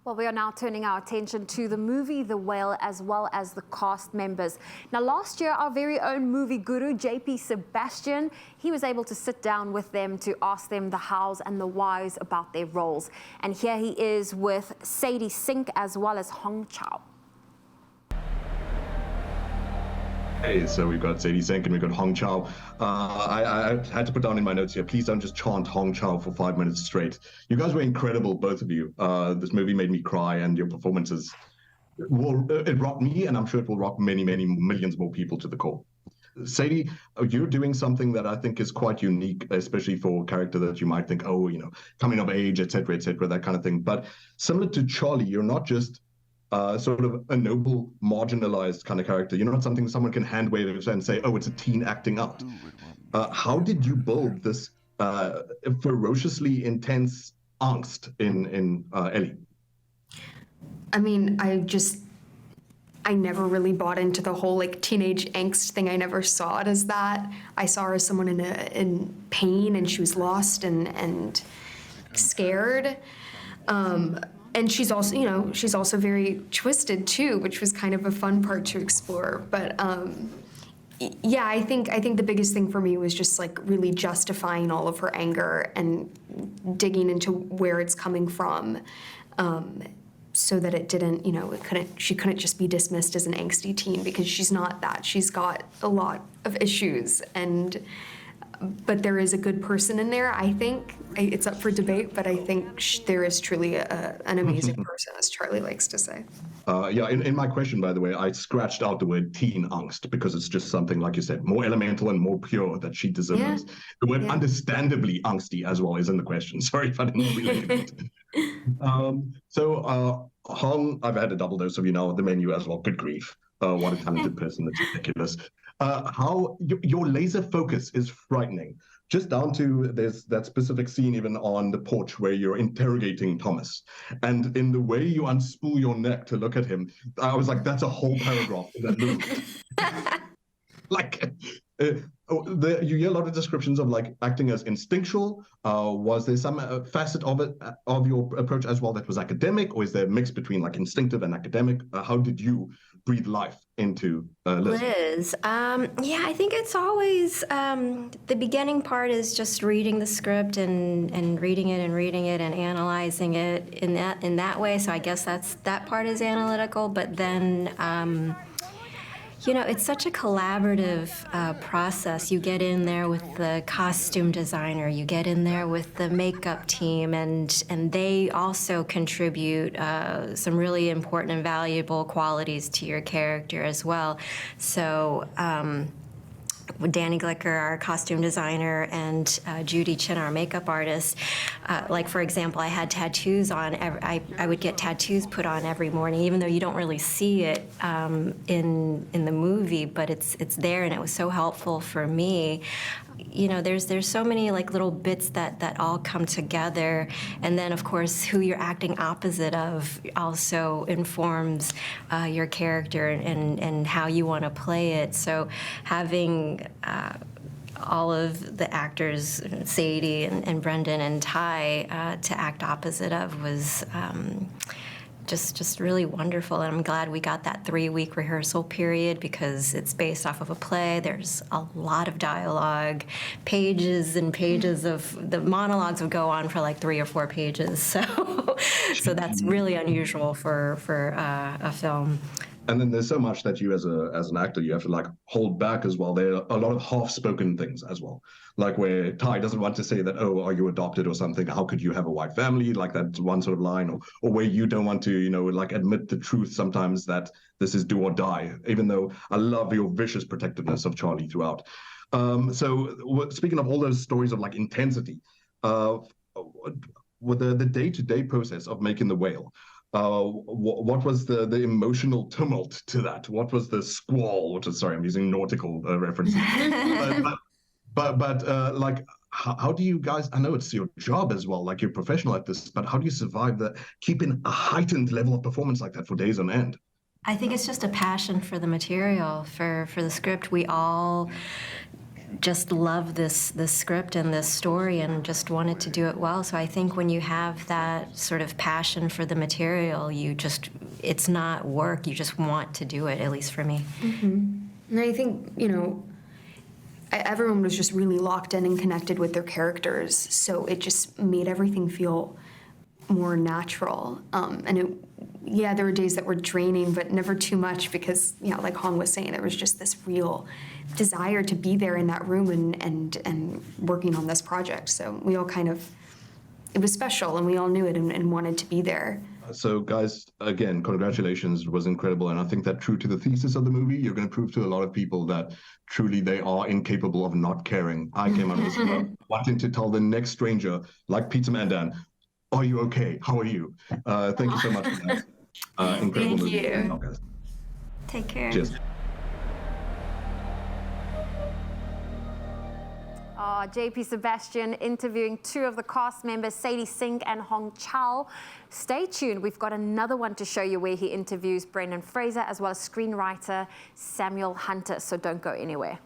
Well, we are now turning our attention to the movie The Whale, as well as the cast members. Now, last year, our very own movie guru, JP Sebastian, he was able to sit down with them to ask them the hows and the whys about their roles. And here he is with Sadie Sink, as well as Chau. Hey, so we've got Sadie Sink and we've got Chau. I had to put down in my notes here, please don't just chant Chau for 5 minutes straight. You guys were incredible, both of you. This movie made me cry, and your performances, it rocked me, and I'm sure it will rock many, many millions more people to the core. Sadie, you're doing something that I think is quite unique, especially for a character that you might think, oh, you know, coming of age, et cetera, that kind of thing. But similar to Charlie, you're not just sort of a noble, marginalized kind of character. You're not something someone can hand wave and say, oh, it's a teen acting out. How did you build this ferociously intense angst in Ellie? I mean, I never really bought into the whole like teenage angst thing. I never saw it as that. I saw her as someone in pain, and she was lost and scared. And she's also, you know, she's also very twisted too, which was kind of a fun part to explore. But yeah, I think the biggest thing for me was just like really justifying all of her anger and digging into where it's coming from, so that it didn't, you know, she couldn't just be dismissed as an angsty teen, because she's not that. She's got a lot of issues, but there is a good person in there, I think. It's up for debate, but I think there is truly an amazing person, as Charlie likes to say. Yeah, in my question, by the way, I scratched out the word teen angst, because it's just something, like you said, more elemental and more pure that she deserves. Yeah. The word understandably angsty as well is in the question. Sorry if I didn't relate it. So, Hong, I've had a double dose of you now, the menu as well. Good grief. What a talented person. That's ridiculous. How your laser focus is frightening. Just down to there's that specific scene even on the porch where you're interrogating Thomas, and in the way you unspool your neck to look at him, I was like, that's a whole paragraph in that movie. Like, you hear a lot of descriptions of like acting as instinctual. Was there some facet of it, of your approach as well, that was academic, or is there a mix between like instinctive and academic? How did you breathe life into Liz? Yeah, I think it's always the beginning part is just reading the script and reading it and analyzing it in that way. So I guess that part is analytical, but then. You know, it's such a collaborative process. You get in there with the costume designer, you get in there with the makeup team, and they also contribute some really important and valuable qualities to your character as well. So, Danny Glicker, our costume designer, and Judy Chin, our makeup artist. Like, for example, I had tattoos on. I would get tattoos put on every morning, even though you don't really see it in the movie, but it's there, and it was so helpful for me. You know, there's so many like little bits that all come together, and then of course who you're acting opposite of also informs your character and how you want to play it. So having all of the actors, Sadie and Brendan and Ty, to act opposite of was just really wonderful, and I'm glad we got that 3-week rehearsal period, because it's based off of a play. There's a lot of dialogue, pages and pages of the monologues would go on for like 3 or 4 pages. So that's really unusual for a film. And then there's so much that you as an actor, you have to like hold back as well. There are a lot of half-spoken things as well, like where Ty doesn't want to say that, oh, are you adopted or something? How could you have a white family? Like that's one sort of line, or where you don't want to, you know, like admit the truth sometimes that this is do or die, even though I love your vicious protectiveness of Charlie throughout. So speaking of all those stories of like intensity, with the day-to-day process of making The Whale, what was the emotional tumult to that? What was the squall? Sorry, I'm using nautical references. but like, how do you guys? I know it's your job as well, like you're professional at this, but how do you survive keeping a heightened level of performance like that for days on end? I think it's just a passion for the material, for the script. We all just loved this script and this story and just wanted to do it well. So I think when you have that sort of passion for the material, it's not work, you just want to do it, at least for me. And I think, everyone was just really locked in and connected with their characters, so it just made everything feel more natural. There were days that were draining, but never too much because, like Hong was saying, there was just this real desire to be there in that room and working on this project. So we all it was special, and we all knew it and wanted to be there. So guys, again, congratulations. It was incredible. And I think that true to the thesis of the movie, you're going to prove to a lot of people that truly they are incapable of not caring. I came out of this film wanting to tell the next stranger, like Peter Mandan, are you okay? How are you? Thank you so much for that. Incredible movie. You. Take care. Cheers. JP Sebastian interviewing two of the cast members, Sadie Singh and Hong Chau. Stay tuned. We've got another one to show you where he interviews Brendan Fraser as well as screenwriter Samuel Hunter. So don't go anywhere.